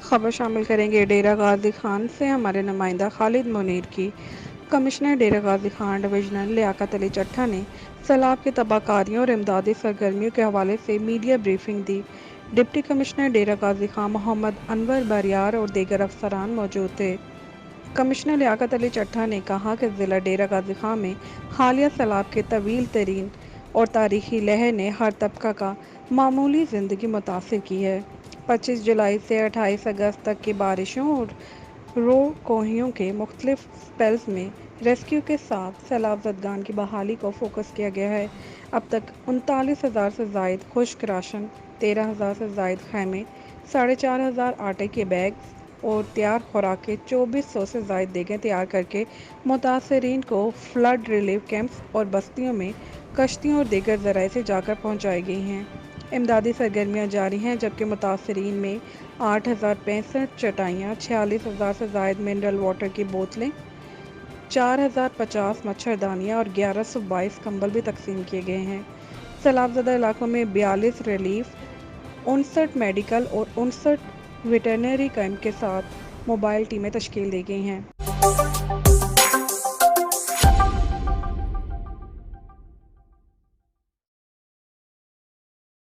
خبر شامل کریں گے ڈیرہ غازی خان سے ہمارے نمائندہ خالد منیر کی۔ کمشنر ڈیرہ غازی خان ڈویژنل لیاقت علی چٹھا نے سیلاب کی تباہ کاریوں اور امدادی سرگرمیوں کے حوالے سے میڈیا بریفنگ دی۔ ڈپٹی کمشنر ڈیرہ غازی خان محمد انور بریار اور دیگر افسران موجود تھے۔ کمشنر لیاقت علی چٹھا نے کہا کہ ضلع ڈیرہ غازی خان میں حالیہ سیلاب کے طویل ترین اور تاریخی لہر نے ہر طبقہ کا معمولی زندگی متاثر کی ہے۔ 25 جولائی سے 28 اگست تک کی بارشوں اور رو کوہیوں کے مختلف سپیلز میں ریسکیو کے ساتھ سیلاب زدگان کی بحالی کو فوکس کیا گیا ہے۔ اب تک 39,000 سے زائد خشک راشن، 13,000 سے زائد خیمے، 4,500 آٹے کے بیگز اور تیار خوراکیں، 2,400 سے زائد دیگیں تیار کرکے متاثرین کو فلڈ ریلیف کیمپس اور بستیوں میں کشتیوں اور دیگر ذرائع سے جا کر پہنچائی گئی ہیں۔ امدادی سرگرمیاں جاری ہیں، جبکہ متاثرین میں 8,065 چٹائیاں، 46,000 سے زائد منرل واٹر کی بوتلیں، 4,050 مچھردانیاں اور 1,122 کمبل بھی تقسیم کیے گئے ہیں۔ سیلاب زدہ علاقوں میں 42 ریلیف، 59 میڈیکل اور 59 ویٹرنری کیمپ کے ساتھ موبائل ٹیمیں تشکیل دی گئی ہیں۔